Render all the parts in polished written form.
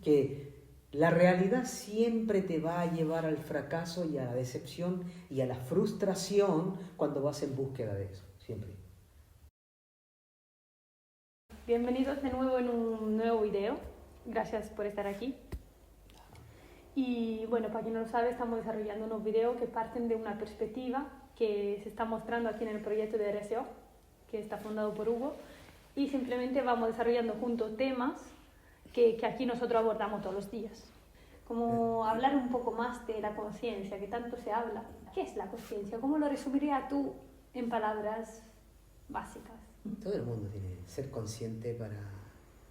que la realidad siempre te va a llevar al fracaso y a la decepción y a la frustración cuando vas en búsqueda de eso, siempre. Bienvenidos de nuevo en un nuevo video. Gracias por estar aquí. Y bueno, para quien no lo sabe, estamos desarrollando unos videos que parten de una perspectiva que se está mostrando aquí en el proyecto de RSO, que está fundado por Hugo, y simplemente vamos desarrollando juntos temas que aquí nosotros abordamos todos los días. Como hablar un poco más de la conciencia, que tanto se habla. ¿Qué es la conciencia? ¿Cómo lo resumirías tú en palabras básicas? Todo el mundo tiene que ser consciente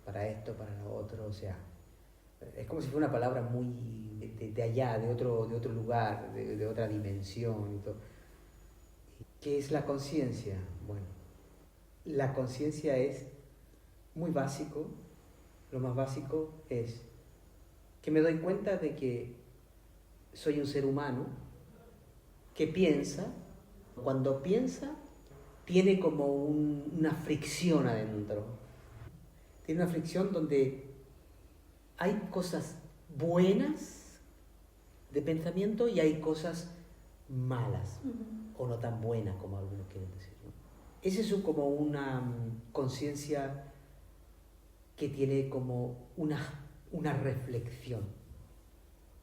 para esto, para lo otro, o sea, es como si fuera una palabra muy de allá, de otro lugar, de otra dimensión y todo. ¿Qué es la conciencia? Bueno, la conciencia es muy básico, lo más básico es que me doy cuenta de que soy un ser humano que piensa, cuando piensa, tiene como una fricción adentro. Tiene una fricción donde hay cosas buenas de pensamiento y hay cosas malas, o no tan buenas como algunos quieren decir, ¿no? Esa es como una conciencia que tiene como una reflexión.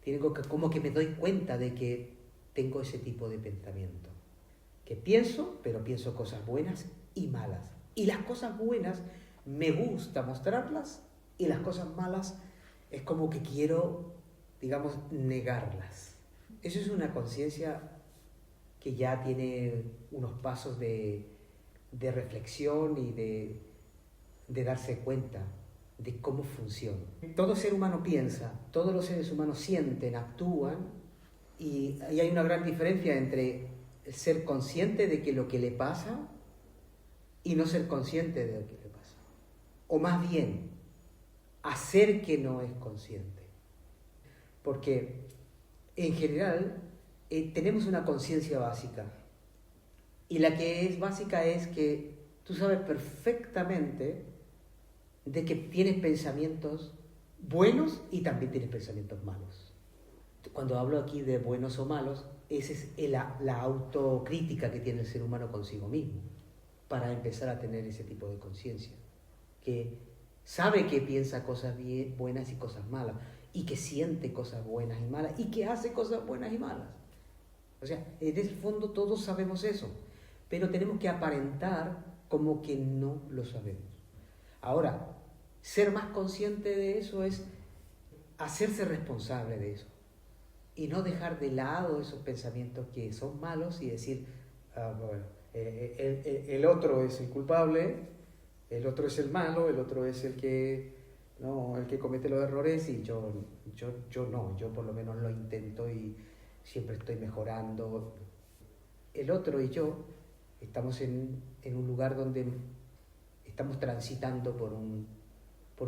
Tiene como que me doy cuenta de que tengo ese tipo de pensamiento. Que pienso, pero pienso cosas buenas y malas. Y las cosas buenas me gusta mostrarlas y las cosas malas es como que quiero, digamos, negarlas. Eso es una conciencia que ya tiene unos pasos de reflexión y de darse cuenta de cómo funciona. Todo ser humano piensa, todos los seres humanos sienten, actúan, y hay una gran diferencia entre ser consciente de que lo que le pasa y no ser consciente de lo que le pasa. O más bien, hacer que no es consciente. Porque en general tenemos una conciencia básica. Y la que es básica es que tú sabes perfectamente de que tienes pensamientos buenos y también tienes pensamientos malos. Cuando hablo aquí de buenos o malos, esa es la autocrítica que tiene el ser humano consigo mismo para empezar a tener ese tipo de conciencia, que sabe que piensa cosas buenas y cosas malas, y que siente cosas buenas y malas, y que hace cosas buenas y malas. O sea, en el fondo todos sabemos eso, pero tenemos que aparentar como que no lo sabemos. Ahora, ser más consciente de eso es hacerse responsable de eso y no dejar de lado esos pensamientos que son malos y decir, bueno, el otro es el culpable, el otro es el malo, el otro es el que comete los errores y yo no, yo por lo menos lo intento y siempre estoy mejorando. El otro y yo estamos en un lugar donde estamos transitando por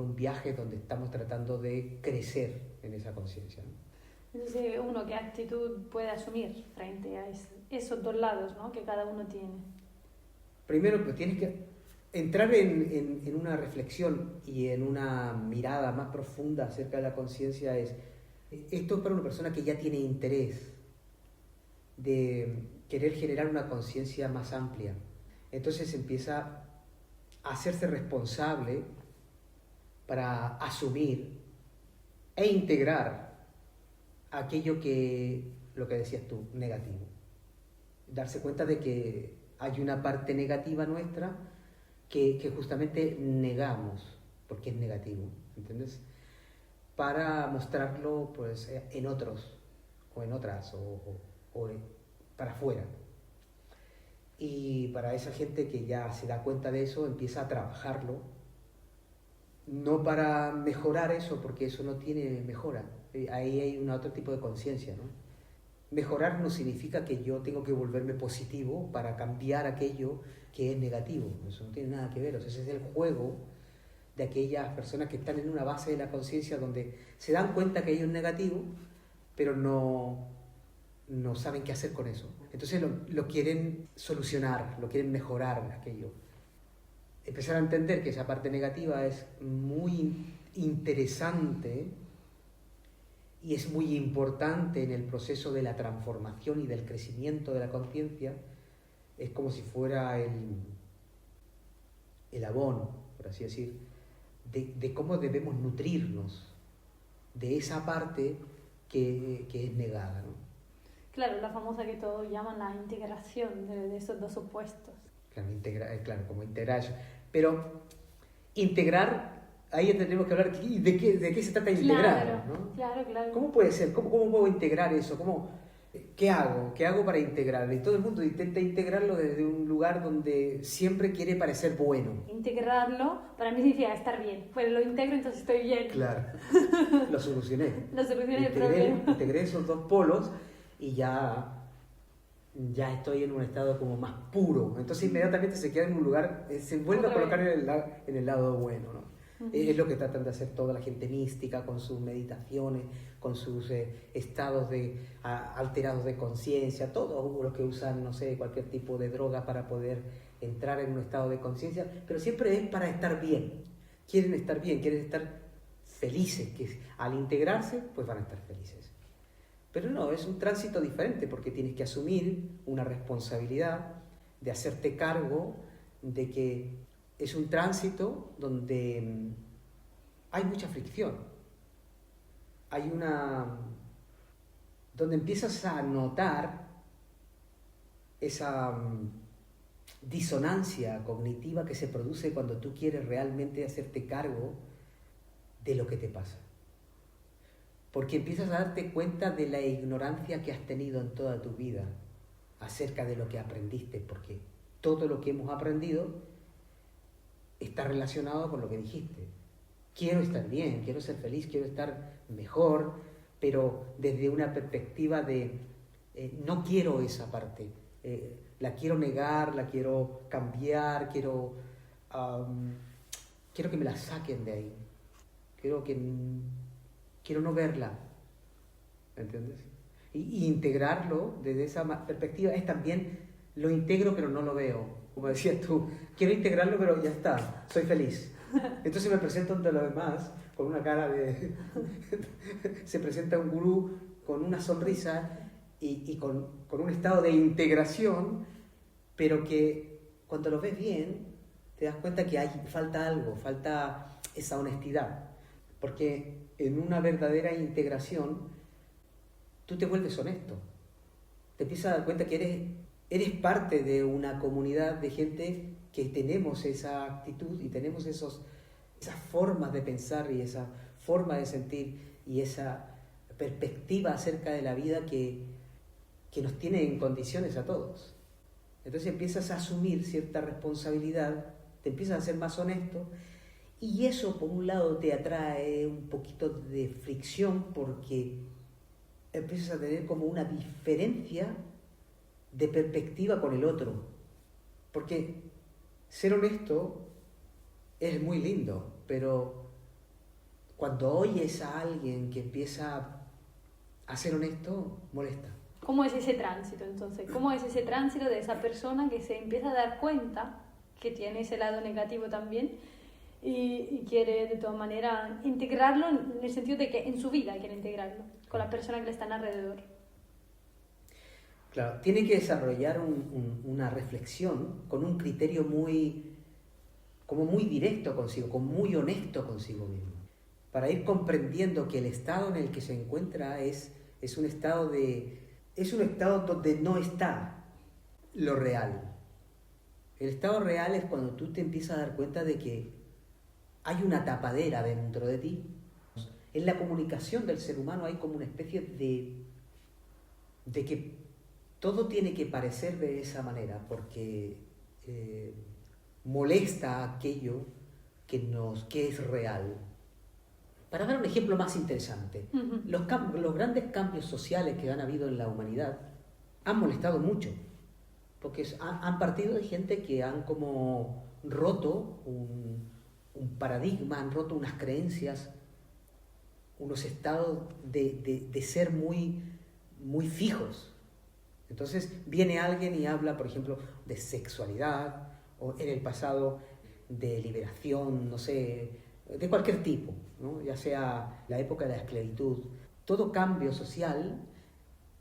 un viaje donde estamos tratando de crecer en esa conciencia, ¿no? Entonces, uno, ¿qué actitud puede asumir frente a esos dos lados, ¿no?, que cada uno tiene? Primero, pues tienes que entrar en una reflexión y en una mirada más profunda acerca de la conciencia. Esto es para una persona que ya tiene interés de querer generar una conciencia más amplia. Entonces empieza a hacerse responsable para asumir e integrar aquello que, lo que decías tú, negativo. Darse cuenta de que hay una parte negativa nuestra que justamente negamos porque es negativo, ¿entiendes? Para mostrarlo pues en otros o en otras o para afuera. Y para esa gente que ya se da cuenta de eso, empieza a trabajarlo, no para mejorar eso, porque eso no tiene mejora. Ahí hay un otro tipo de conciencia, ¿no? Mejorar no significa que yo tengo que volverme positivo para cambiar aquello que es negativo. Eso no tiene nada que ver. O sea, ese es el juego de aquellas personas que están en una base de la conciencia donde se dan cuenta que hay un negativo, pero no saben qué hacer con eso. Entonces lo quieren solucionar, lo quieren mejorar aquello. Empezar a entender que esa parte negativa es muy interesante y es muy importante en el proceso de la transformación y del crecimiento de la conciencia, es como si fuera el abono, por así decir, de cómo debemos nutrirnos de esa parte que es negada, ¿no? Claro, la famosa que todos llaman la integración de esos dos opuestos. Claro, claro, como integrar eso. Pero integrar, ahí ya tendremos que hablar de qué se trata de integrar, ¿no? Claro. ¿Cómo puede ser? ¿Cómo puedo integrar eso? ¿Qué hago? ¿Qué hago para integrarlo? Y todo el mundo intenta integrarlo desde un lugar donde siempre quiere parecer bueno. Integrarlo para mí significa estar bien. Pues lo integro, entonces estoy bien. Claro, lo solucioné. Lo solucioné el problema. Integré esos dos polos y ya estoy en un estado como más puro. Entonces inmediatamente se queda en un lugar, se vuelve a colocar en el lado bueno, ¿no? Es lo que tratan de hacer toda la gente mística con sus meditaciones, con sus estados alterados de conciencia, todos los que usan, no sé, cualquier tipo de droga para poder entrar en un estado de conciencia, pero siempre es para estar bien. Quieren estar bien, quieren estar felices, que al integrarse, pues van a estar felices. Pero no, es un tránsito diferente porque tienes que asumir una responsabilidad de hacerte cargo de que es un tránsito donde hay mucha fricción. Donde empiezas a notar esa disonancia cognitiva que se produce cuando tú quieres realmente hacerte cargo de lo que te pasa. Porque empiezas a darte cuenta de la ignorancia que has tenido en toda tu vida acerca de lo que aprendiste, porque todo lo que hemos aprendido está relacionado con lo que dijiste. Quiero estar bien, quiero ser feliz, quiero estar mejor, pero desde una perspectiva de no quiero esa parte, la quiero negar, la quiero cambiar, quiero que me la saquen de ahí, quiero no verla, ¿entiendes? Y integrarlo desde esa perspectiva es también, lo integro pero no lo veo. Como decías tú, quiero integrarlo, pero ya está, soy feliz. Entonces me presento ante los demás con una cara de... Se presenta un gurú con una sonrisa y con un estado de integración, pero que cuando lo ves bien, te das cuenta que falta algo, falta esa honestidad. Porque en una verdadera integración, tú te vuelves honesto. Te empiezas a dar cuenta que eres parte de una comunidad de gente que tenemos esa actitud y tenemos esas formas de pensar y esa forma de sentir y esa perspectiva acerca de la vida que nos tiene en condiciones a todos. Entonces empiezas a asumir cierta responsabilidad, te empiezas a ser más honesto y eso por un lado te atrae un poquito de fricción porque empiezas a tener como una diferencia de perspectiva con el otro, porque ser honesto es muy lindo, pero cuando oyes a alguien que empieza a ser honesto, molesta. ¿Cómo es ese tránsito entonces? ¿Cómo es ese tránsito de esa persona que se empieza a dar cuenta que tiene ese lado negativo también y quiere de todas maneras integrarlo en el sentido de que en su vida quiere integrarlo con las personas que le están alrededor? Claro, tiene que desarrollar una reflexión con un criterio muy directo consigo, muy honesto consigo mismo, para ir comprendiendo que el estado en el que se encuentra es un estado donde no está lo real. El estado real es cuando tú te empiezas a dar cuenta de que hay una tapadera dentro de ti. En la comunicación del ser humano hay como una especie de que todo tiene que parecer de esa manera porque molesta aquello que es real. Para dar un ejemplo más interesante, los grandes cambios sociales que han habido en la humanidad han molestado mucho, porque han partido de gente que han como roto un paradigma, han roto unas creencias, unos estados de ser muy, muy fijos. Entonces viene alguien y habla, por ejemplo, de sexualidad, o en el pasado de liberación, no sé, de cualquier tipo, ¿no? Ya sea la época de la esclavitud. todo cambio social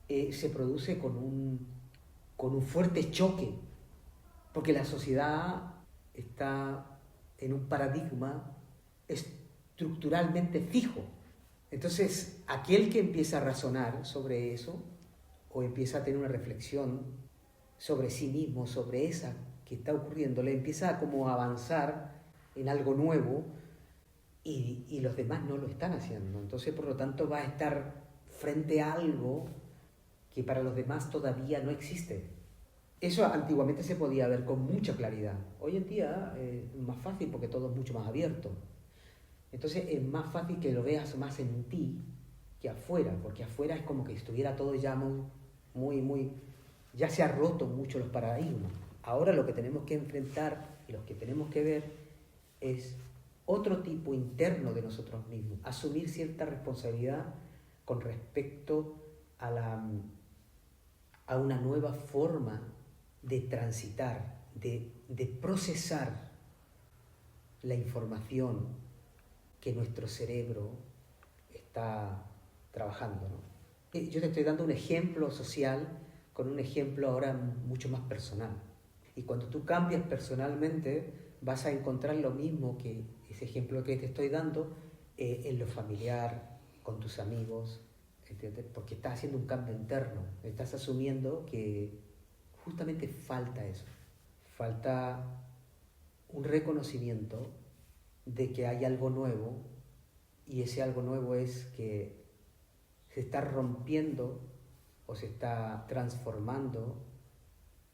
se produce con un fuerte choque, porque la sociedad está en un paradigma estructuralmente fijo. Entonces, aquel que empieza a razonar sobre eso, o empieza a tener una reflexión sobre sí mismo, sobre esa que está ocurriendo, le empieza como a avanzar en algo nuevo y los demás no lo están haciendo. Entonces, por lo tanto, va a estar frente a algo que para los demás todavía no existe. Eso antiguamente se podía ver con mucha claridad. Hoy en día es más fácil porque todo es mucho más abierto. Entonces es más fácil que lo veas más en ti que afuera, porque afuera es como que estuviera todo ya muy, ya se ha roto mucho los paradigmas. Ahora lo que tenemos que enfrentar y lo que tenemos que ver es otro tipo interno de nosotros mismos, asumir cierta responsabilidad con respecto a una nueva forma de transitar, de procesar la información que nuestro cerebro está trabajando, ¿no? Yo te estoy dando un ejemplo social con un ejemplo ahora mucho más personal. Y cuando tú cambias personalmente, vas a encontrar lo mismo que ese ejemplo que te estoy dando en lo familiar, con tus amigos, ¿entiendes? Porque estás haciendo un cambio interno, estás asumiendo que justamente falta eso, falta un reconocimiento de que hay algo nuevo y ese algo nuevo es que se está rompiendo o se está transformando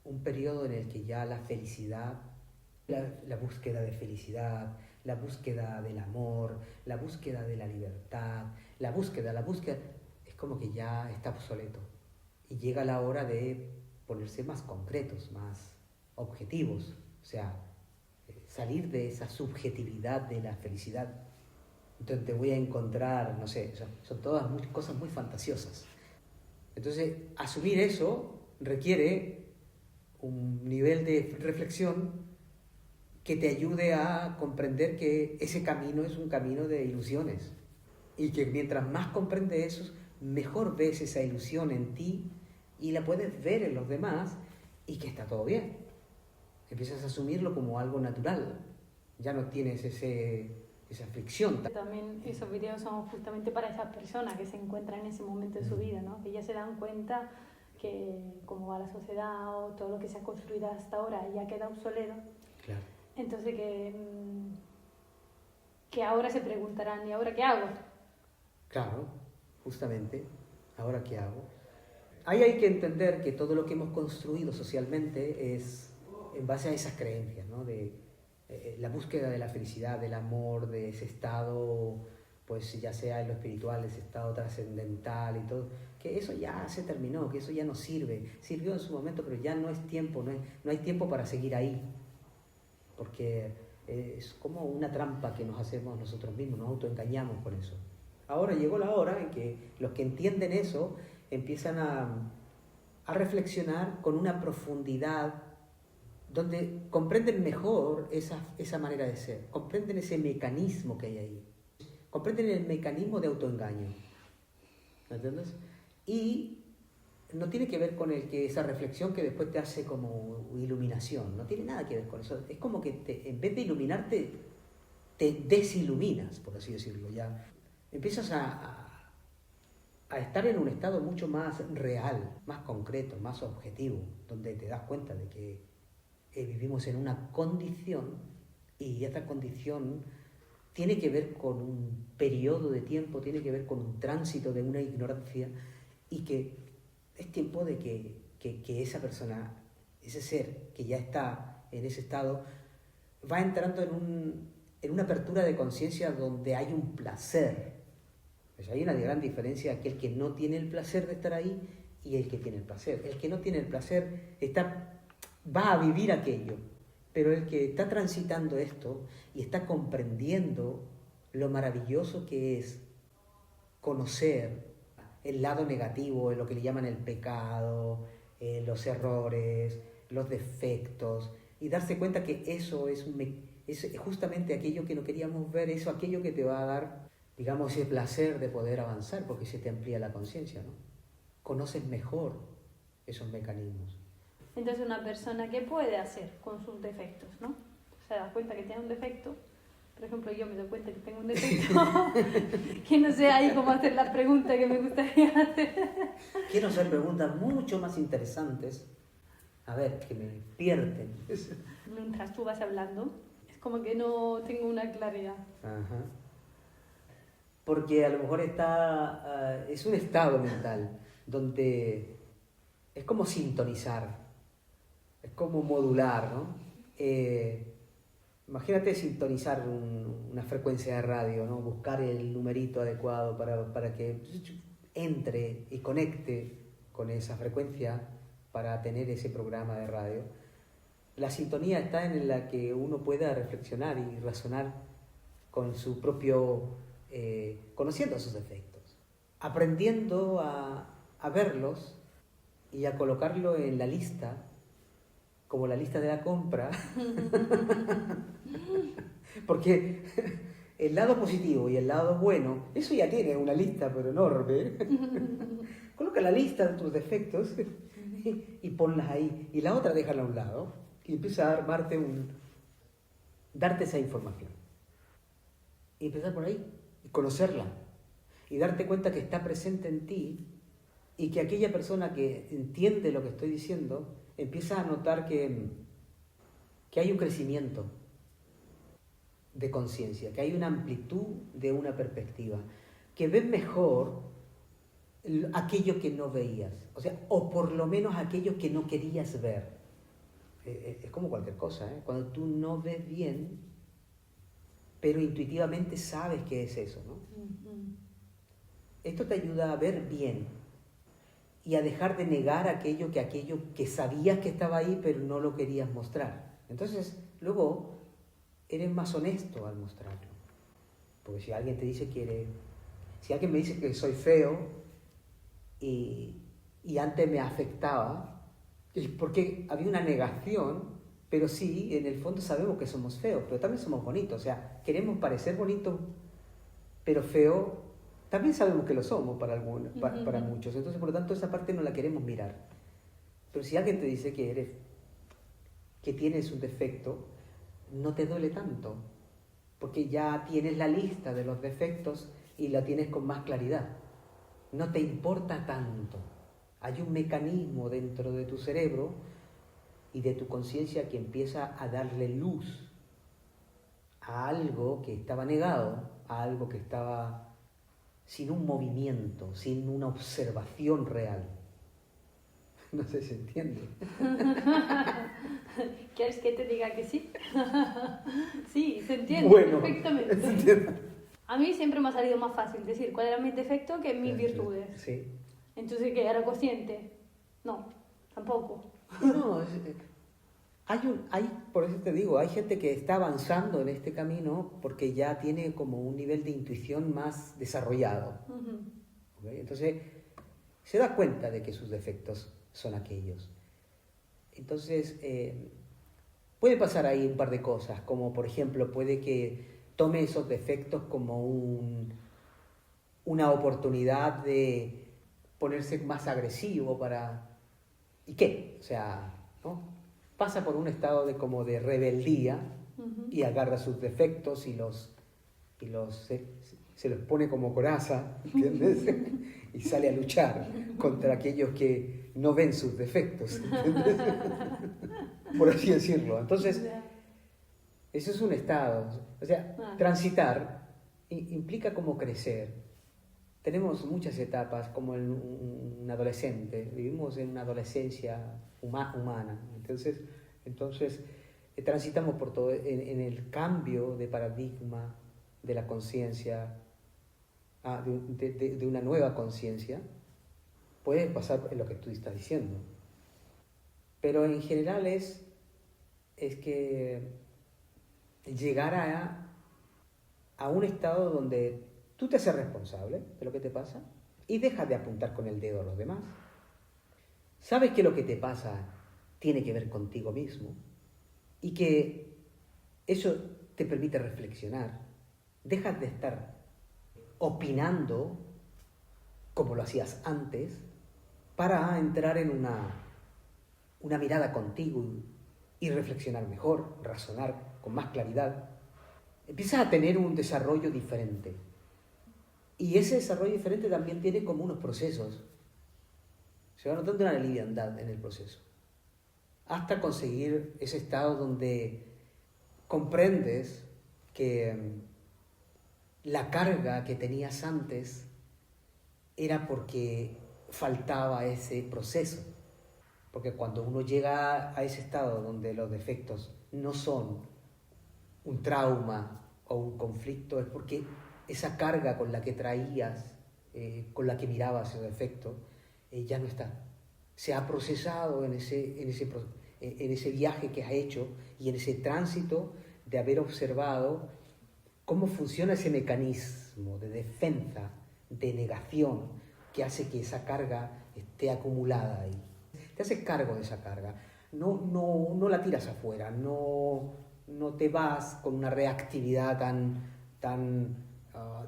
un periodo en el que ya la felicidad, la búsqueda de felicidad, la búsqueda del amor, la búsqueda de la libertad, la búsqueda, es como que ya está obsoleto y llega la hora de ponerse más concretos, más objetivos, o sea, salir de esa subjetividad de la felicidad. Entonces te voy a encontrar, no sé, son todas cosas muy fantasiosas. Entonces, asumir eso requiere un nivel de reflexión que te ayude a comprender que ese camino es un camino de ilusiones y que mientras más comprendes eso, mejor ves esa ilusión en ti y la puedes ver en los demás y que está todo bien. Empiezas a asumirlo como algo natural, ya no tienes esa fricción. También esos videos son justamente para esas personas que se encuentran en ese momento de su vida, ¿no? Que ya se dan cuenta que cómo va la sociedad o todo lo que se ha construido hasta ahora ya queda obsoleto. Claro. Entonces que ahora se preguntarán, ¿y ahora qué hago? Claro, justamente, ¿ahora qué hago? Ahí hay que entender que todo lo que hemos construido socialmente es en base a esas creencias, ¿no? De la búsqueda de la felicidad, del amor, de ese estado, pues ya sea en lo espiritual, ese estado trascendental y todo, que eso ya se terminó, que eso ya no sirve. Sirvió en su momento, pero ya no es tiempo, no hay tiempo para seguir ahí, porque es como una trampa que nos hacemos nosotros mismos, nos autoengañamos con eso. Ahora llegó la hora en que los que entienden eso empiezan a reflexionar con una profundidad donde comprenden mejor esa manera de ser, comprenden ese mecanismo que hay ahí, comprenden el mecanismo de autoengaño, ¿entiendes? Y no tiene que ver con esa reflexión que después te hace como iluminación, no tiene nada que ver con eso, es como que en vez de iluminarte, te desiluminas, por así decirlo, ya empiezas a estar en un estado mucho más real, más concreto, más objetivo, donde te das cuenta de que vivimos en una condición y esta condición tiene que ver con un periodo de tiempo, tiene que ver con un tránsito de una ignorancia y que es tiempo de que esa persona, ese ser que ya está en ese estado, va entrando en una apertura de conciencia donde hay un placer. Pues hay una gran diferencia aquel que no tiene el placer de estar ahí y el que tiene el placer. El que no tiene el placer va a vivir aquello, pero el que está transitando esto y está comprendiendo lo maravilloso que es conocer el lado negativo, lo que le llaman el pecado, los errores, los defectos, y darse cuenta que eso es justamente aquello que no queríamos ver, aquello que te va a dar digamos, ese placer de poder avanzar porque se te amplía la conciencia, ¿no? Conoces mejor esos mecanismos. Entonces una persona, ¿qué puede hacer con sus defectos, no? Se da cuenta que tiene un defecto. Por ejemplo, yo me doy cuenta que tengo un defecto, que no sé ahí cómo hacer la pregunta que me gustaría hacer. Quiero hacer preguntas mucho más interesantes, a ver, que me despierten. Mientras tú vas hablando, es como que no tengo una claridad. Ajá. Porque a lo mejor es un estado mental donde es como sintonizar, es como modular, ¿no? Imagínate sintonizar una frecuencia de radio, ¿no? Buscar el numerito adecuado para que entre y conecte con esa frecuencia para tener ese programa de radio. La sintonía está en la que uno pueda reflexionar y razonar con su propio, conociendo sus defectos, aprendiendo a verlos y a colocarlo en la lista, como la lista de la compra, porque el lado positivo y el lado bueno, eso ya tiene una lista pero enorme. Coloca la lista de tus defectos y ponlas ahí, y la otra déjala a un lado y empieza a armarte darte esa información. Y empezar por ahí, y conocerla, y darte cuenta que está presente en ti, y que aquella persona que entiende lo que estoy diciendo, empieza a notar que hay un crecimiento de conciencia, que hay una amplitud de una perspectiva, que ves mejor aquello que no veías, o sea, o por lo menos aquello que no querías ver. Es como cualquier cosa, ¿eh? Cuando tú no ves bien, pero intuitivamente sabes que es eso, ¿no? Uh-huh. Esto te ayuda a ver bien y a dejar de negar aquello que sabías que estaba ahí, pero no lo querías mostrar. Entonces, luego, eres más honesto al mostrarlo. Porque si alguien te dice si alguien me dice que soy feo y antes me afectaba, es porque había una negación, pero sí, en el fondo sabemos que somos feos, pero también somos bonitos. O sea, queremos parecer bonitos, pero feo, también sabemos que lo somos para muchos. Entonces, por lo tanto, esa parte no la queremos mirar. Pero si alguien te dice que tienes un defecto, no te duele tanto, porque ya tienes la lista de los defectos y la tienes con más claridad. No te importa tanto. Hay un mecanismo dentro de tu cerebro y de tu conciencia que empieza a darle luz a algo que estaba negado, a algo que estaba sin un movimiento, sin una observación real. No sé si se entiende. ¿Quieres que te diga que sí? Sí, se entiende perfectamente. Se entiende. A mí siempre me ha salido más fácil decir cuál era mi defecto que mis virtudes. Sí. Entonces, ¿qué? ¿Era consciente? No, tampoco. No, por eso te digo, hay gente que está avanzando en este camino porque ya tiene como un nivel de intuición más desarrollado. Uh-huh. ¿Okay? Entonces, se da cuenta de que sus defectos son aquellos. Entonces, puede pasar ahí un par de cosas, como por ejemplo, puede que tome esos defectos como una oportunidad de ponerse más agresivo ¿y qué? O sea, ¿no? Pasa por un estado como de rebeldía. Uh-huh. Y agarra sus defectos se los pone como coraza, ¿entiendes? Y sale a luchar contra aquellos que no ven sus defectos, ¿entiendes? Por así decirlo. Entonces, eso es un estado. O sea, transitar implica como crecer. Tenemos muchas etapas, como un adolescente. Vivimos en una adolescencia humana. Entonces transitamos por todo, en el cambio de paradigma de la conciencia, de una nueva conciencia. Puede pasar en lo que tú estás diciendo. Pero en general es que llegar a un estado donde tú te haces responsable de lo que te pasa y dejas de apuntar con el dedo a los demás. Sabes que lo que te pasa tiene que ver contigo mismo y que eso te permite reflexionar. Dejas de estar opinando como lo hacías antes, para entrar en una mirada contigo y reflexionar mejor, razonar con más claridad. Empiezas a tener un desarrollo diferente. Y ese desarrollo diferente también tiene como unos procesos. Se va notando una liviandad en el proceso. Hasta conseguir ese estado donde comprendes que la carga que tenías antes era porque faltaba ese proceso. Porque cuando uno llega a ese estado donde los defectos no son un trauma o un conflicto, es porque esa carga con la que traías, con la que mirabas esos defectos, ya no está. Se ha procesado en ese viaje que has hecho y en ese tránsito de haber observado cómo funciona ese mecanismo de defensa, de negación, que hace que esa carga esté acumulada ahí. Te haces cargo de esa carga, no la tiras afuera, no te vas con una reactividad tan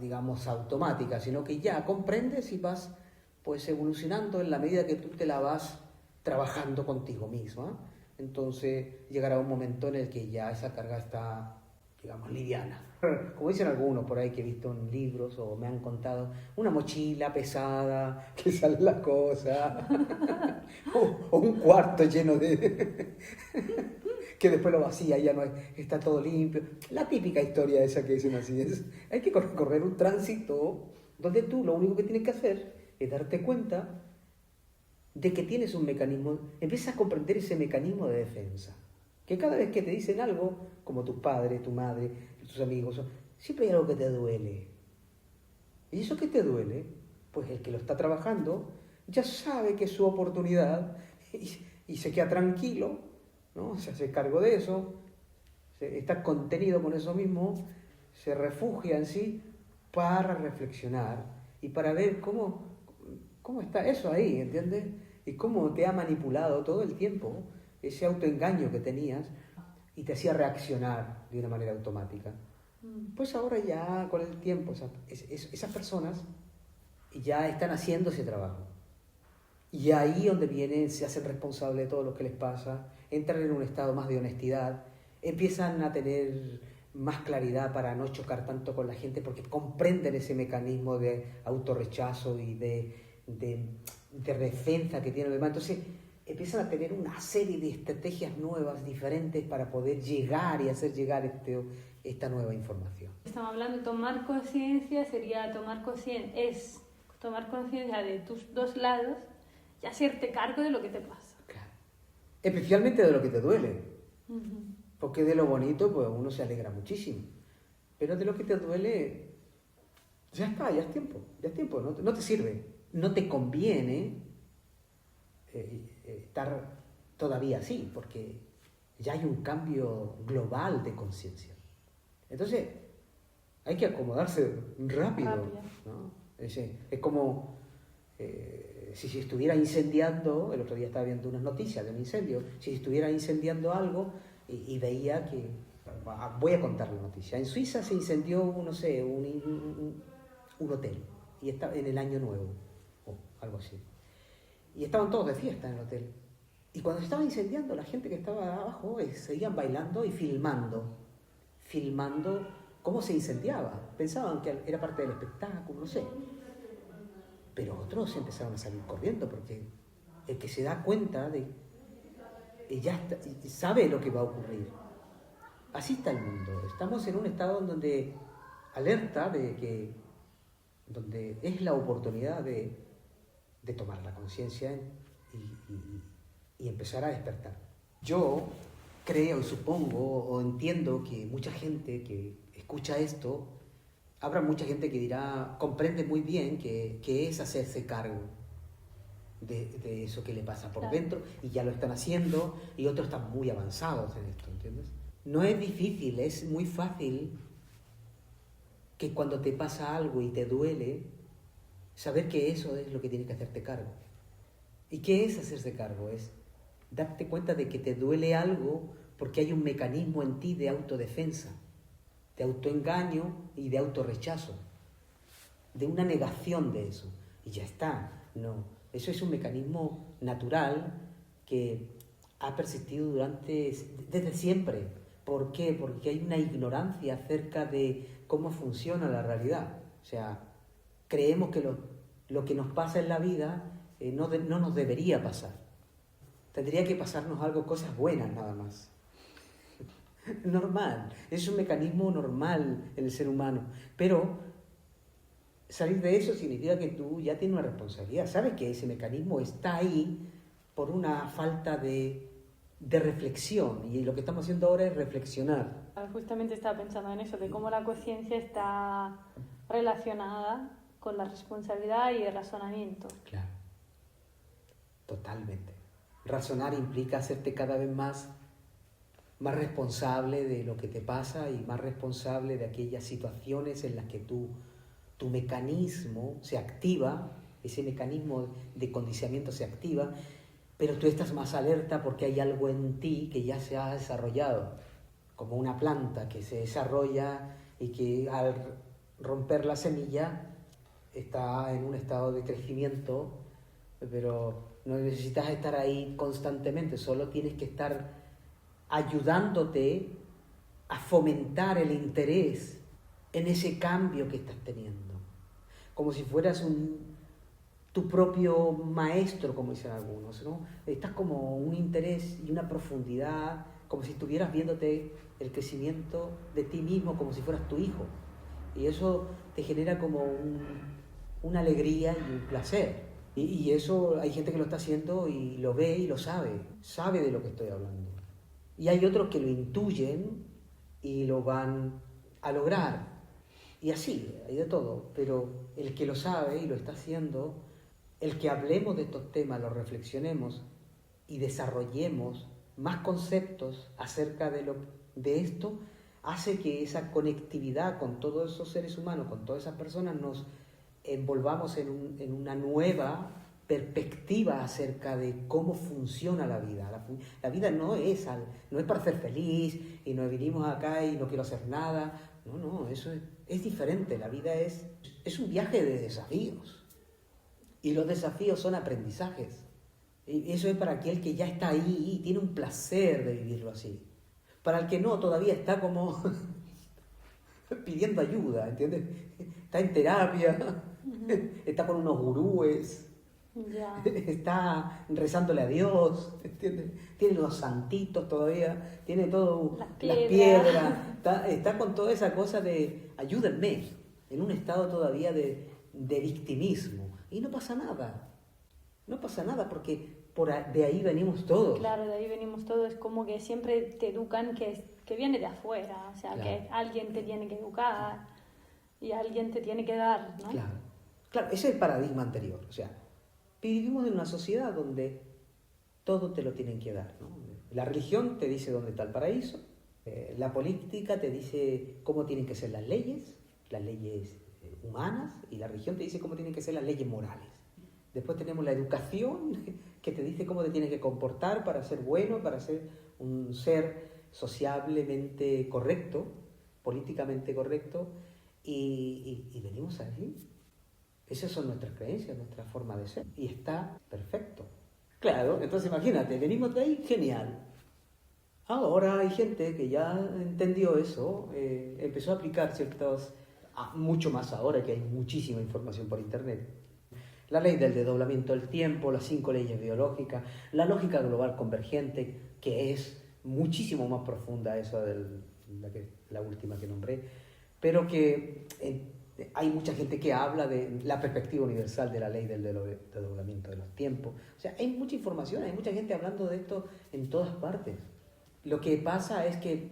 digamos, automática, sino que ya comprendes y vas pues evolucionando en la medida que tú te la vas trabajando contigo misma. Entonces llegará un momento en el que ya esa carga está, digamos, liviana. Como dicen algunos por ahí que he visto en libros o me han contado, una mochila pesada, que sale la cosa, o un cuarto lleno de... que después lo vacía, ya no hay, está todo limpio. La típica historia esa que dicen así es, hay que correr un tránsito donde tú lo único que tienes que hacer es darte cuenta de que tienes un mecanismo, empiezas a comprender ese mecanismo de defensa. Que cada vez que te dicen algo, como tus padres, tu madre, tus amigos, siempre hay algo que te duele. Y eso que te duele, pues el que lo está trabajando ya sabe que es su oportunidad y se queda tranquilo, ¿no? Se hace cargo de eso, está contenido con eso mismo, se refugia en sí para reflexionar y para ver cómo está eso ahí, ¿entiendes? Y cómo te ha manipulado todo el tiempo ese autoengaño que tenías y te hacía reaccionar de una manera automática. Pues ahora ya con el tiempo esas personas ya están haciendo ese trabajo. Y ahí donde vienen, se hacen responsables de todo lo que les pasa, entran en un estado más de honestidad, empiezan a tener más claridad para no chocar tanto con la gente porque comprenden ese mecanismo de autorrechazo y de defensa que tienen los demás. Entonces empiezan a tener una serie de estrategias nuevas, diferentes, para poder llegar y hacer llegar esta nueva información. Estamos hablando de tomar conciencia, sería tomar conciencia de tus dos lados y hacerte cargo de lo que te pasa. Claro. Especialmente de lo que te duele. Porque de lo bonito pues uno se alegra muchísimo. Pero de lo que te duele, ya está, ya es tiempo, no te sirve. No te conviene estar todavía así, porque ya hay un cambio global de conciencia. Entonces, hay que acomodarse rápido, ¿no? Es como si se estuviera incendiando, el otro día estaba viendo unas noticias de un incendio, si se estuviera incendiando algo y veía que, voy a contar la noticia, en Suiza se incendió, no sé, un hotel, y estaba en el Año Nuevo, o algo así. Y estaban todos de fiesta en el hotel. Y cuando se estaba incendiando, la gente que estaba abajo seguían bailando y filmando cómo se incendiaba. Pensaban que era parte del espectáculo, no sé. Pero otros empezaron a salir corriendo porque el que se da cuenta sabe lo que va a ocurrir. Así está el mundo. Estamos en un estado donde alerta donde es la oportunidad de tomar la conciencia y empezar a despertar. Yo creo y supongo o entiendo que mucha gente que escucha esto, habrá mucha gente que dirá, comprende muy bien que es hacerse cargo de eso que le pasa por dentro, y ya lo están haciendo, y otros están muy avanzados en esto, ¿entiendes? No es difícil, es muy fácil que cuando te pasa algo y te duele, saber que eso es lo que tienes que hacerte cargo. ¿Y qué es hacerse cargo? Es darte cuenta de que te duele algo porque hay un mecanismo en ti de autodefensa, de autoengaño y de autorrechazo. de una negación de eso. Y ya está. No, eso es un mecanismo natural que ha persistido desde siempre. ¿Por qué? Porque hay una ignorancia acerca de cómo funciona la realidad. O sea, creemos que lo que nos pasa en la vida no nos debería pasar. Tendría que pasarnos cosas buenas nada más. Normal, es un mecanismo normal en el ser humano. Pero salir de eso significa que tú ya tienes una responsabilidad. Sabes que ese mecanismo está ahí por una falta de reflexión, y lo que estamos haciendo ahora es reflexionar. Justamente estaba pensando en eso, de cómo la conciencia está relacionada con la responsabilidad y el razonamiento. Claro, totalmente. Razonar implica hacerte cada vez más responsable de lo que te pasa y más responsable de aquellas situaciones en las que tu mecanismo se activa, ese mecanismo de condicionamiento se activa, pero tú estás más alerta porque hay algo en ti que ya se ha desarrollado, como una planta que se desarrolla y que al romper la semilla está en un estado de crecimiento, pero no necesitas estar ahí constantemente, solo tienes que estar ayudándote a fomentar el interés en ese cambio que estás teniendo, como si fueras tu propio maestro, como dicen algunos, ¿no? Estás como un interés y una profundidad, como si estuvieras viéndote el crecimiento de ti mismo, como si fueras tu hijo. Y eso te genera como una alegría y un placer. Y eso hay gente que lo está haciendo y lo ve y lo sabe de lo que estoy hablando. Y hay otros que lo intuyen y lo van a lograr. Y así, hay de todo. Pero el que lo sabe y lo está haciendo, el que hablemos de estos temas, los reflexionemos y desarrollemos más conceptos acerca de esto, hace que esa conectividad con todos esos seres humanos, con todas esas personas, nos envolvamos en una nueva perspectiva acerca de cómo funciona la vida. La vida no es para ser feliz y no vinimos acá y no quiero hacer nada. No, eso es diferente. La vida es un viaje de desafíos. Y los desafíos son aprendizajes. Y eso es para aquel que ya está ahí y tiene un placer de vivirlo así. Para el que no, todavía está como pidiendo ayuda, ¿entiendes? Está en terapia, está con unos gurúes, está rezándole a Dios, ¿entiendes? Tiene los santitos todavía, tiene todo, las piedras, está con toda esa cosa de ayúdenme, en un estado todavía de victimismo. Y no pasa nada porque de ahí venimos todos. Claro, de ahí venimos todos, es como que siempre te educan que viene de afuera, o sea, claro, que alguien te tiene que educar y alguien te tiene que dar, ¿no? Claro, ese es el paradigma anterior, o sea, vivimos en una sociedad donde todo te lo tienen que dar, ¿no? La religión te dice dónde está el paraíso, la política te dice cómo tienen que ser las leyes humanas, y la religión te dice cómo tienen que ser las leyes morales. Después tenemos la educación, que te dice cómo te tienes que comportar para ser bueno, para ser un ser sociablemente correcto, políticamente correcto, y venimos ahí. Esas son nuestras creencias, nuestra forma de ser, y está perfecto. Claro, entonces imagínate, venimos de ahí, genial. Ahora hay gente que ya entendió eso, empezó a aplicar mucho más ahora que hay muchísima información por internet. La ley del desdoblamiento del tiempo, las 5 leyes biológicas, la lógica global convergente, que es muchísimo más profunda esa de la última que nombré, pero que hay mucha gente que habla de la perspectiva universal de la ley del desdoblamiento de los tiempos. O sea, hay mucha información, hay mucha gente hablando de esto en todas partes. Lo que pasa es que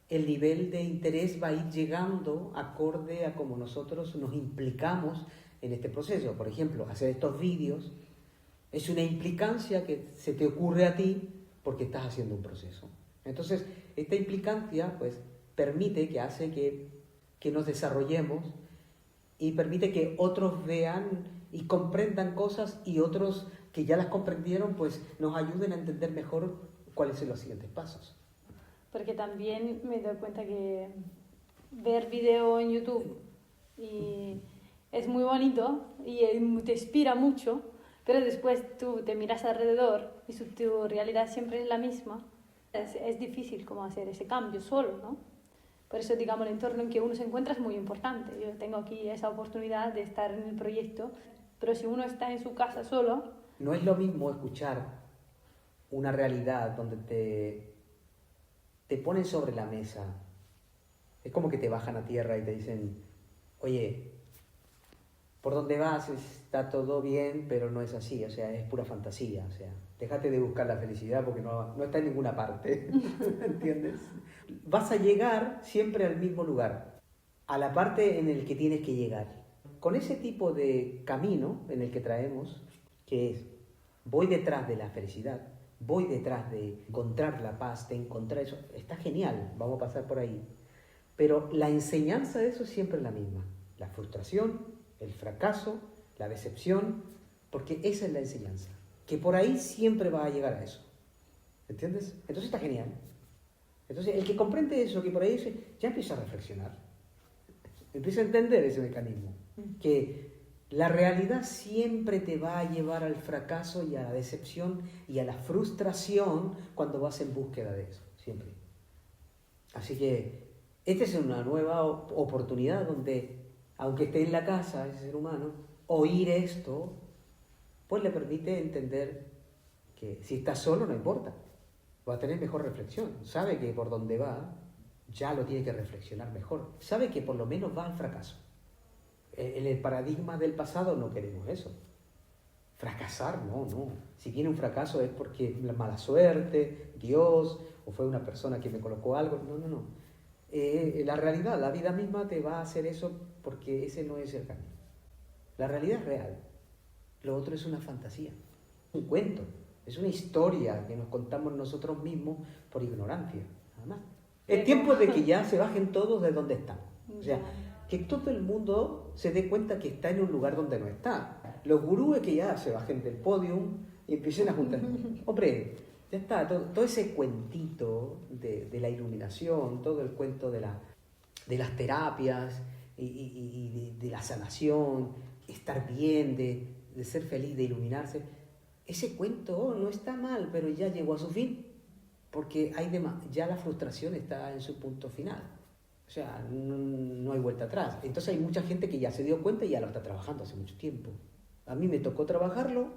el nivel de interés va a ir llegando acorde a cómo nosotros nos implicamos en este proceso. Por ejemplo, hacer estos vídeos es una implicancia que se te ocurre a ti porque estás haciendo un proceso. Entonces, esta implicancia pues permite, que hace que nos desarrollemos y permite que otros vean y comprendan cosas, y otros que ya las comprendieron pues nos ayuden a entender mejor cuáles son los siguientes pasos. Porque también me doy cuenta que ver video en YouTube y es muy bonito y te inspira mucho, pero después tú te miras alrededor y tu realidad siempre es la misma. Es difícil como hacer ese cambio solo, ¿no? Por eso, digamos, el entorno en que uno se encuentra es muy importante. Yo tengo aquí esa oportunidad de estar en el proyecto, pero si uno está en su casa solo... No es lo mismo escuchar una realidad donde te ponen sobre la mesa. Es como que te bajan a tierra y te dicen, oye, por donde vas está todo bien, pero no es así, o sea, es pura fantasía, o sea, déjate de buscar la felicidad porque no está en ninguna parte, ¿entiendes? Vas a llegar siempre al mismo lugar, a la parte en el que tienes que llegar. Con ese tipo de camino en el que traemos, que es, voy detrás de la felicidad, voy detrás de encontrar la paz, de encontrar eso, está genial, vamos a pasar por ahí. Pero la enseñanza de eso es siempre la misma, la frustración, el fracaso, la decepción, porque esa es la enseñanza, que por ahí siempre va a llegar a eso, ¿entiendes? Entonces está genial. Entonces el que comprende eso, que por ahí dice, ya empieza a reflexionar, empieza a entender ese mecanismo, que la realidad siempre te va a llevar al fracaso y a la decepción y a la frustración cuando vas en búsqueda de eso, siempre. Así que esta es una nueva oportunidad donde, aunque esté en la casa ese ser humano, oír esto, pues le permite entender que si está solo no importa, va a tener mejor reflexión, sabe que por donde va ya lo tiene que reflexionar mejor, sabe que por lo menos va al fracaso. En el paradigma del pasado no queremos eso. Fracasar, no. Si viene un fracaso es porque la mala suerte, Dios, o fue una persona que me colocó algo. No. La realidad, la vida misma te va a hacer eso porque ese no es el camino. La realidad es real. Lo otro es una fantasía, un cuento, es una historia que nos contamos nosotros mismos por ignorancia, nada más. Es tiempo de que ya se bajen todos de donde están. O sea, que todo el mundo se dé cuenta que está en un lugar donde no está. Los gurúes que ya se bajen del podium y empiecen a juntar. Hombre, ya está, todo ese cuentito de la iluminación, todo el cuento de las terapias y de la sanación, estar bien, de ser feliz, de iluminarse, ese cuento no está mal, pero ya llegó a su fin, porque ya la frustración está en su punto final. O sea, no hay vuelta atrás. Entonces hay mucha gente que ya se dio cuenta y ya lo está trabajando hace mucho tiempo. A mí me tocó trabajarlo,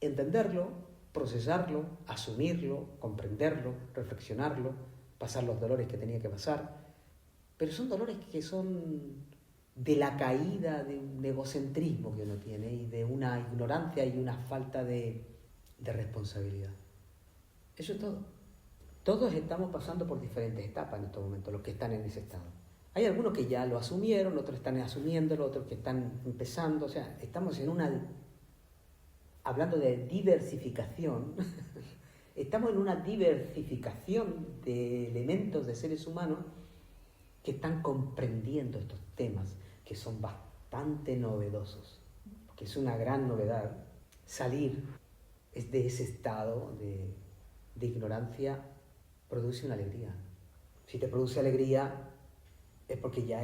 entenderlo, procesarlo, asumirlo, comprenderlo, reflexionarlo, pasar los dolores que tenía que pasar. Pero son dolores que son de la caída de un egocentrismo que uno tiene y de una ignorancia y una falta de responsabilidad. Eso es todo. Todos estamos pasando por diferentes etapas en estos momentos, los que están en ese estado. Hay algunos que ya lo asumieron, otros están asumiéndolo, otros que están empezando. O sea, estamos hablando de diversificación, estamos en una diversificación de elementos de seres humanos que están comprendiendo estos temas, que son bastante novedosos, que es una gran novedad salir de ese estado de ignorancia. Produce una alegría. Si te produce alegría es porque ya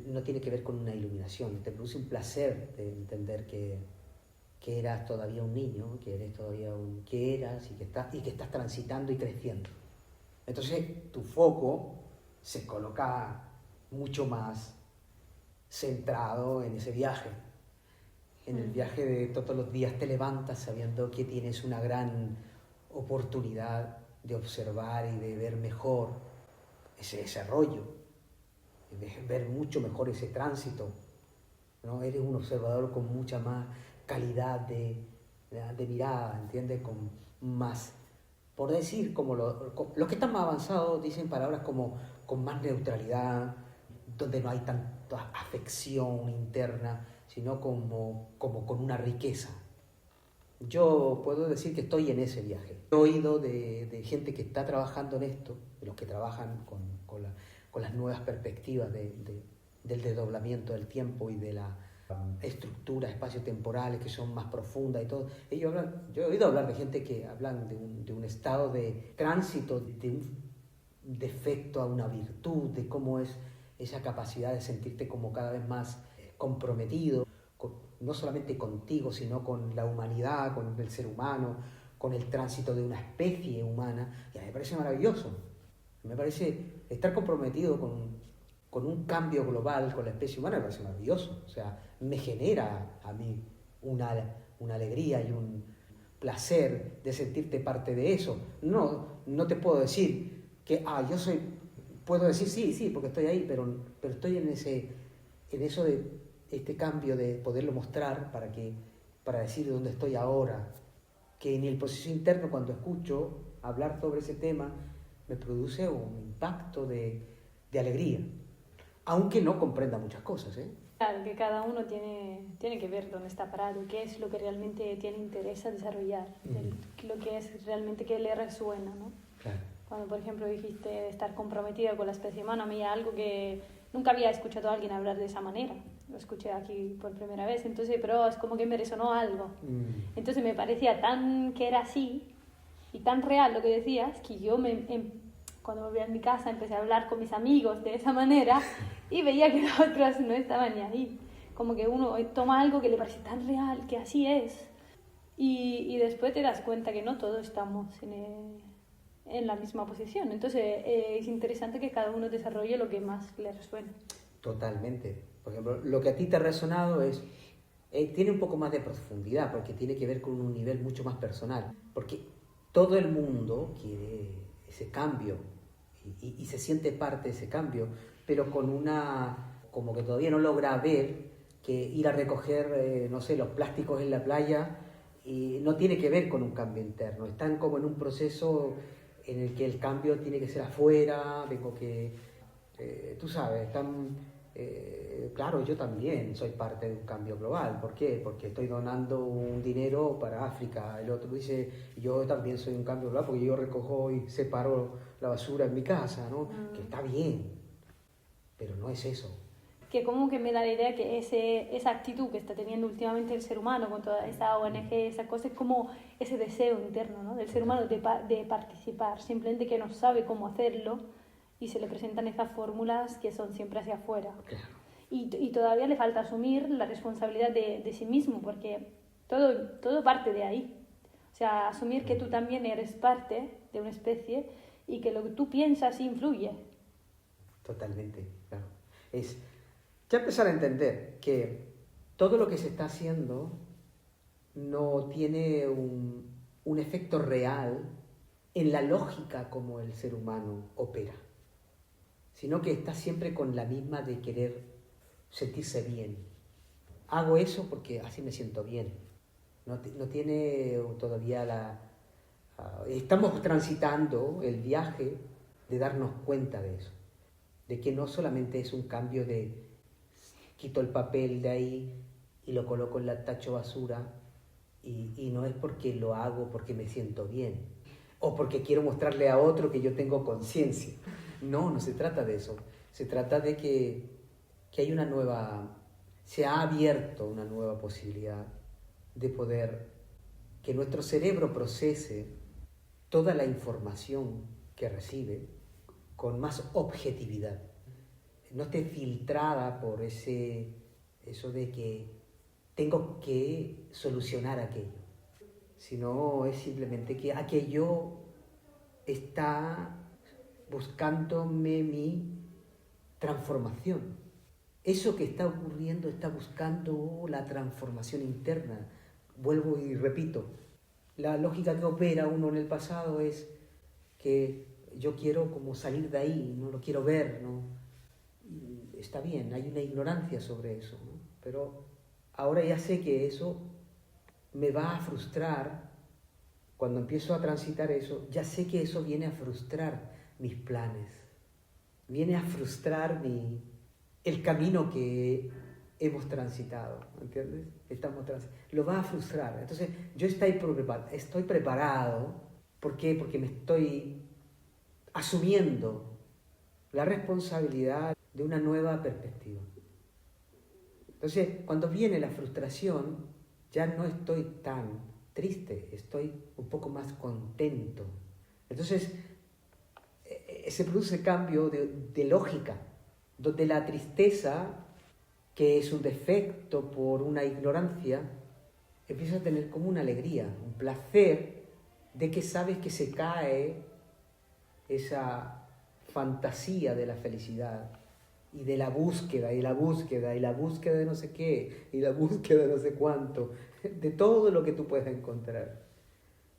no tiene que ver con una iluminación, te produce un placer de entender que eras todavía un niño, que eres todavía que eras y que estás transitando y creciendo. Entonces tu foco se coloca mucho más centrado en ese viaje. En el viaje de todos los días te levantas sabiendo que tienes una gran oportunidad de observar y de ver mejor ese desarrollo, de ver mucho mejor ese tránsito, ¿no? Eres un observador con mucha más calidad de mirada, ¿entiendes? Con más, por decir, como los que están más avanzados dicen palabras como con más neutralidad, donde no hay tanta afección interna, sino como con una riqueza. Yo puedo decir que estoy en ese viaje. He oído de gente que está trabajando en esto, de los que trabajan con las nuevas perspectivas del desdoblamiento del tiempo y de la estructuras espaciotemporales que son más profundas y todo. Yo he oído hablar de gente que hablan de un estado de tránsito, de un defecto a una virtud, de cómo es esa capacidad de sentirte como cada vez más comprometido, no solamente contigo, sino con la humanidad, con el ser humano, con el tránsito de una especie humana. Y a mí me parece maravilloso. Me parece estar comprometido con un cambio global, con la especie humana, me parece maravilloso. O sea, me genera a mí una alegría y un placer de sentirte parte de eso. No te puedo decir que, puedo decir sí, porque estoy ahí, pero estoy en eso de este cambio de poderlo mostrar para decir dónde estoy ahora, que en el proceso interno, cuando escucho hablar sobre ese tema, me produce un impacto de alegría, aunque no comprenda muchas cosas, ¿eh? Claro, que cada uno tiene que ver dónde está parado, qué es lo que realmente tiene interés a desarrollar, lo que es realmente que le resuena, ¿no? Claro. Cuando, por ejemplo, dijiste estar comprometida con la especie humana, a mí algo que nunca había escuchado a alguien hablar de esa manera. Lo escuché aquí por primera vez, entonces, pero es como que me resonó algo. Entonces me parecía que era así y tan real lo que decías, que yo cuando volví a mi casa empecé a hablar con mis amigos de esa manera y veía que los otros no estaban ni ahí. Como que uno toma algo que le parece tan real, que así es, y después te das cuenta que no todos estamos en la misma posición. Entonces es interesante que cada uno desarrolle lo que más le resuena. Totalmente. Por ejemplo, lo que a ti te ha resonado tiene un poco más de profundidad, porque tiene que ver con un nivel mucho más personal. Porque todo el mundo quiere ese cambio y se siente parte de ese cambio, pero como que todavía no logra ver que ir a recoger, no sé, los plásticos en la playa y no tiene que ver con un cambio interno. Están como en un proceso en el que el cambio tiene que ser afuera, tú sabes, claro, yo también soy parte de un cambio global. ¿Por qué? Porque estoy donando un dinero para África. El otro dice, yo también soy un cambio global porque yo recojo y separo la basura en mi casa, ¿no? Que está bien, pero no es eso. Que como que me da la idea que esa actitud que está teniendo últimamente el ser humano con toda esa ONG, esa cosa, es como ese deseo interno, ¿no? Del ser humano de participar, simplemente que no sabe cómo hacerlo y se le presentan esas fórmulas que son siempre hacia afuera. Claro. Y todavía le falta asumir la responsabilidad de sí mismo, porque todo parte de ahí. O sea, asumir que tú también eres parte de una especie y que lo que tú piensas influye. Totalmente, claro. Es ya empezar a entender que todo lo que se está haciendo no tiene un efecto real en la lógica como el ser humano opera, sino que está siempre con la misma de querer sentirse bien. Hago eso porque así me siento bien. No tiene todavía estamos transitando el viaje de darnos cuenta de eso, de que no solamente es un cambio de quito el papel de ahí y lo coloco en la tacho basura y no es porque lo hago porque me siento bien o porque quiero mostrarle a otro que yo tengo conciencia. No se trata de eso. Se trata de que se ha abierto una nueva posibilidad de poder que nuestro cerebro procese toda la información que recibe con más objetividad. No esté filtrada por eso de que tengo que solucionar aquello, sino es simplemente que aquello está buscándome mi transformación. Eso que está ocurriendo está buscando la transformación interna. Vuelvo y repito, la lógica que opera uno en el pasado es que yo quiero como salir de ahí, no lo quiero ver, ¿no? Está bien, hay una ignorancia sobre eso, ¿no? Pero ahora ya sé que eso me va a frustrar. Cuando empiezo a transitar eso, ya sé que eso viene a frustrar mis planes, viene a frustrar el camino que hemos transitado, ¿entiendes? Lo va a frustrar. Entonces, yo estoy preparado. ¿Por qué? Porque me estoy asumiendo la responsabilidad de una nueva perspectiva. Entonces, cuando viene la frustración, ya no estoy tan triste, estoy un poco más contento. Entonces, se produce cambio de lógica. donde la tristeza, que es un defecto por una ignorancia, empieza a tener como una alegría, un placer de que sabes que se cae esa fantasía de la felicidad y de la búsqueda, y la búsqueda, y la búsqueda de no sé qué, y la búsqueda de no sé cuánto, de todo lo que tú puedes encontrar,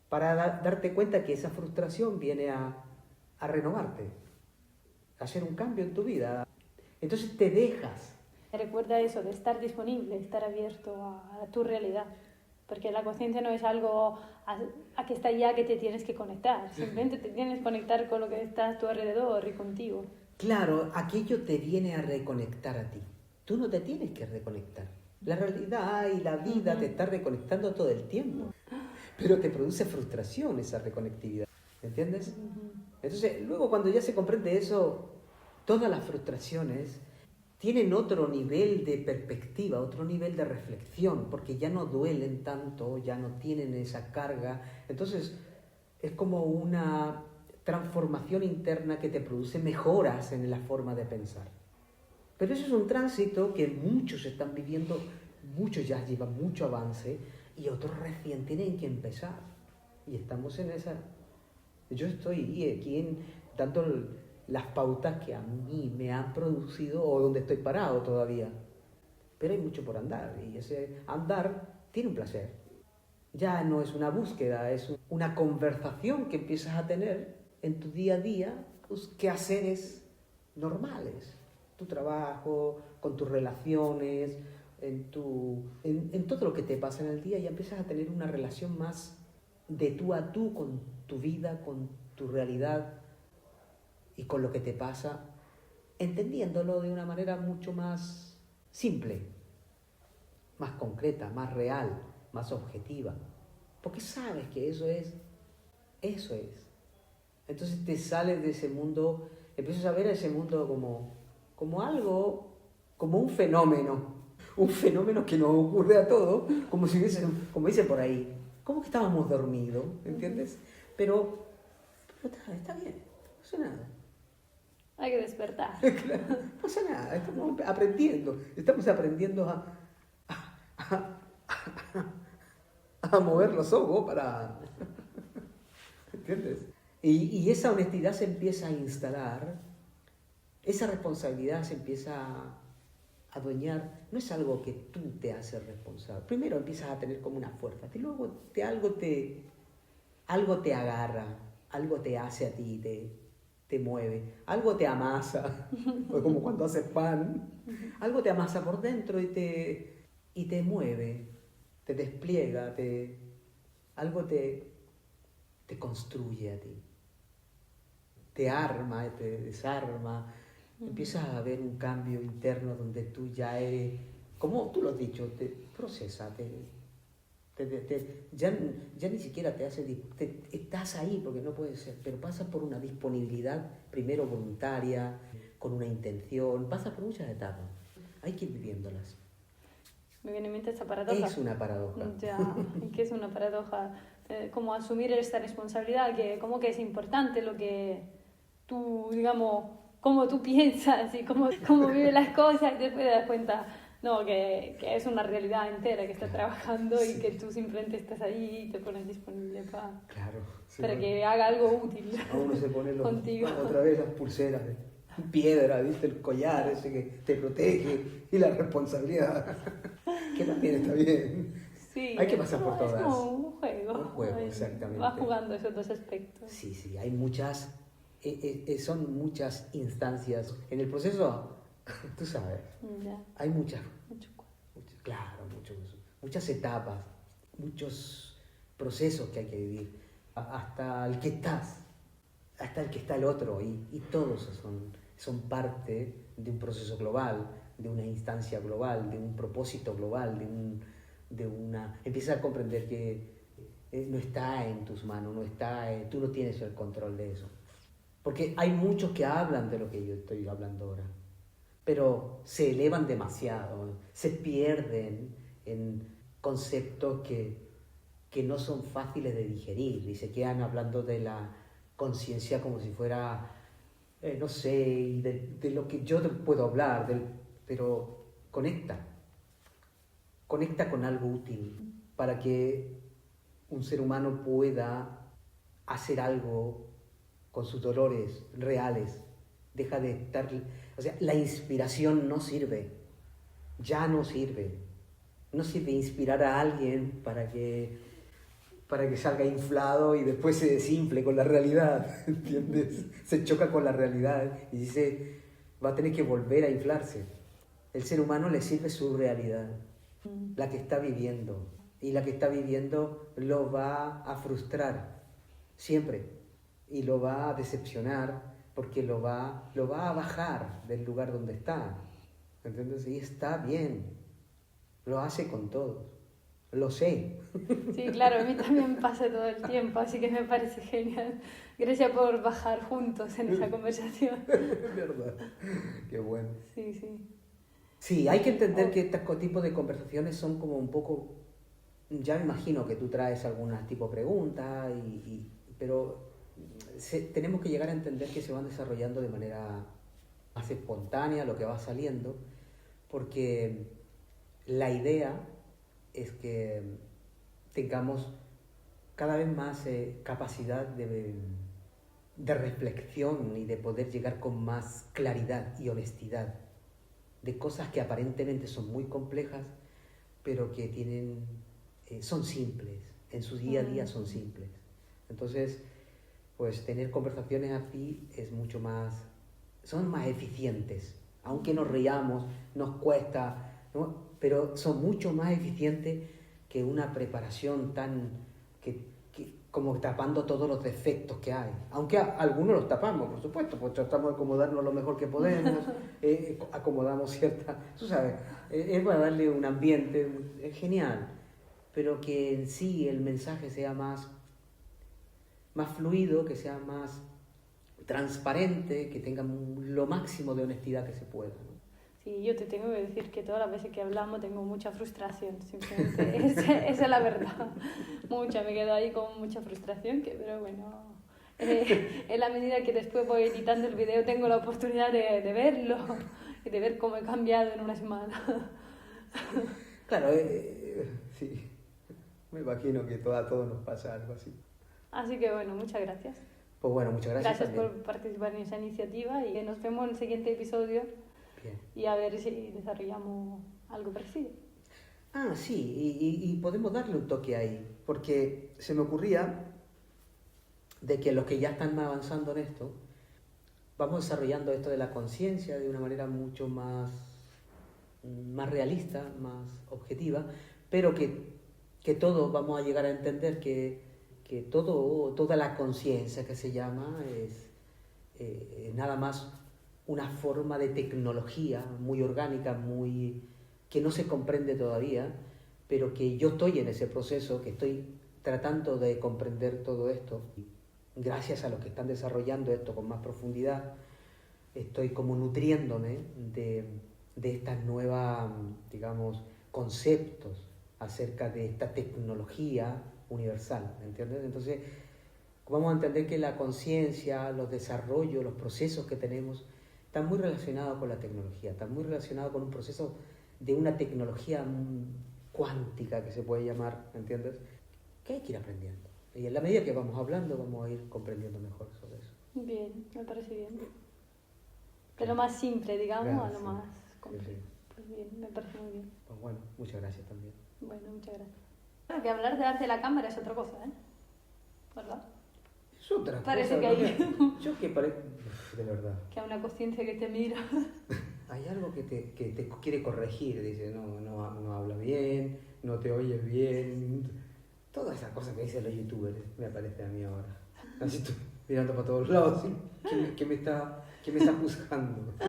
para darte cuenta que esa frustración viene a renovarte, a hacer un cambio en tu vida. Entonces te dejas. Recuerda eso, de estar disponible, estar abierto a tu realidad. Porque la conciencia no es algo a que está allá que te tienes que conectar. Simplemente te tienes que conectar con lo que está a tu alrededor y contigo. Claro, aquello te viene a reconectar a ti. Tú no te tienes que reconectar. La realidad y la vida te está reconectando todo el tiempo. Pero te produce frustración esa reconectividad. ¿Entiendes? Entonces, luego cuando ya se comprende eso, todas las frustraciones tienen otro nivel de perspectiva, otro nivel de reflexión, porque ya no duelen tanto, ya no tienen esa carga. Entonces, es como una transformación interna que te produce mejoras en la forma de pensar. Pero eso es un tránsito que muchos están viviendo, muchos ya llevan mucho avance y otros recién tienen que empezar. Y estamos en esa... Yo estoy aquí dando las pautas que a mí me han producido o donde estoy parado todavía. Pero hay mucho por andar y ese andar tiene un placer. Ya no es una búsqueda, es una conversación que empiezas a tener en tu día a día, tus quehaceres normales, tu trabajo, con tus relaciones, en todo lo que te pasa en el día, y empiezas a tener una relación más de tú a tú con tu vida, con tu realidad y con lo que te pasa, entendiéndolo de una manera mucho más simple, más concreta, más real, más objetiva, porque sabes que eso es. Entonces te sales de ese mundo, empiezas a ver a ese mundo como algo, como un fenómeno que nos ocurre a todos, como si hubiese, como dicen por ahí, como que estábamos dormidos, ¿entiendes? Pero está bien, no pasa nada. Hay que despertar. Claro, no pasa nada, estamos aprendiendo a mover los ojos para... ¿Entiendes? Y esa honestidad se empieza a instalar, esa responsabilidad se empieza a adueñar, no es algo que tú te haces responsable. Primero empiezas a tener como una fuerza, y luego algo te agarra, algo te hace a ti, te mueve, algo te amasa, como cuando haces pan, algo te amasa por dentro y te mueve, te despliega, algo te construye a ti, te arma, te desarma. Empiezas a ver un cambio interno donde tú ya eres, como tú lo has dicho, te procesa, ya ni siquiera te hace, estás ahí porque no puede ser, pero pasas por una disponibilidad, primero voluntaria, con una intención, pasas por muchas etapas, hay que ir viviéndolas. Me viene en mente esta paradoja. Es una paradoja. Ya, ¿y qué es una paradoja? Como asumir esta responsabilidad, que como que es importante lo que tú, digamos, cómo tú piensas y cómo vives las cosas, y después te das cuenta, no, que es una realidad entera que está trabajando y que tú simplemente estás ahí y te pones disponible para que haga algo útil. A uno se pone contigo. Otra vez las pulseras de piedra, ¿viste? El collar ese que te protege y la responsabilidad, que también está bien. Sí, hay que pasar por todas. Es como un juego. Un juego, exactamente. Va jugando esos dos aspectos. Sí, hay muchas, son muchas instancias. En el proceso, tú sabes, hay muchas, muchas etapas, muchos procesos que hay que vivir, hasta el que está el otro, y todos son parte de un proceso global, de una instancia global, de un propósito global, empiezas a comprender que no está en tus manos, tú no tienes el control de eso. Porque hay muchos que hablan de lo que yo estoy hablando ahora, pero se elevan demasiado, se pierden en conceptos que no son fáciles de digerir y se quedan hablando de la conciencia como si fuera no sé, y de lo que yo te puedo hablar, pero conecta con algo útil para que un ser humano pueda hacer algo con sus dolores reales. Deja de estar, o sea, la inspiración no sirve, ya no sirve. No sirve inspirar a alguien para que salga inflado y después se desinfle con la realidad, ¿entiendes? Se choca con la realidad y dice, va a tener que volver a inflarse. El ser humano le sirve su realidad, la que está viviendo. Y la que está viviendo lo va a frustrar, siempre. Y lo va a decepcionar porque lo va a bajar del lugar donde está. ¿Entiendes? Y está bien. Lo hace con todos. Lo sé. Sí, claro, a mí también pasa todo el tiempo, así que me parece genial. Gracias por bajar juntos en esa conversación. Es verdad. Qué bueno. Sí, sí. Sí, hay que entender que este tipo de conversaciones son como un poco... Ya me imagino que tú traes algunas tipo de preguntas, pero tenemos que llegar a entender que se van desarrollando de manera más espontánea lo que va saliendo, porque la idea es que tengamos cada vez más capacidad de reflexión y de poder llegar con más claridad y honestidad de cosas que aparentemente son muy complejas, pero que son simples, en su día a día son simples. Entonces, pues tener conversaciones así es mucho más, son más eficientes, aunque nos riamos, nos cuesta, ¿no? Pero son mucho más eficientes que una preparación como tapando todos los defectos que hay. Aunque algunos los tapamos, por supuesto, pues tratamos de acomodarnos lo mejor que podemos, acomodamos cierta, tú sabes, es para darle un ambiente, es genial, pero que en sí el mensaje sea más fluido, que sea más transparente, que tenga lo máximo de honestidad que se pueda, ¿no? Sí, yo te tengo que decir que todas las veces que hablamos tengo mucha frustración, simplemente. Esa es la verdad. Mucha, me quedo ahí con mucha frustración, pero bueno, en la medida que después voy editando el video tengo la oportunidad de verlo y de ver cómo he cambiado en una semana. Claro, sí, me imagino que a todos nos pasa algo así. Así que bueno, muchas gracias. Pues bueno, muchas gracias. Gracias por participar en esa iniciativa y nos vemos en el siguiente episodio. Bien. Y a ver si desarrollamos algo parecido. Ah, sí, y podemos darle un toque ahí, porque se me ocurría de que los que ya están más avanzando en esto, vamos desarrollando esto de la conciencia de una manera mucho más realista, más objetiva, pero que todos vamos a llegar a entender que toda la conciencia que se llama es nada más una forma de tecnología muy orgánica, que no se comprende todavía, pero que yo estoy en ese proceso, que estoy tratando de comprender todo esto. Gracias a los que están desarrollando esto con más profundidad, estoy como nutriéndome de estas nuevas, digamos, conceptos acerca de esta tecnología universal, ¿entiendes? Entonces, vamos a entender que la conciencia, los desarrollos, los procesos que tenemos, están muy relacionados con la tecnología, están muy relacionados con un proceso de una tecnología cuántica que se puede llamar, ¿entiendes? Que hay que ir aprendiendo. Y en la medida que vamos hablando, vamos a ir comprendiendo mejor sobre eso. Bien, me parece bien. De lo más simple, digamos, Gracias. A lo más complejo. Sí. Pues bien, me parece muy bien. Pues bueno, muchas gracias también. Bueno, muchas gracias. Claro, que hablar delante de la cámara es otra cosa, ¿eh? ¿Verdad? Es otra Parece cosa. que hay... Yo de verdad. que hay una conciencia que te mira. Hay algo que te quiere corregir, dice, no habla bien, no te oyes bien. Todas esas cosas que dicen los youtubers me aparece a mí ahora. Así estoy mirando para todos lados, ¿sí? ¿Qué me está juzgando?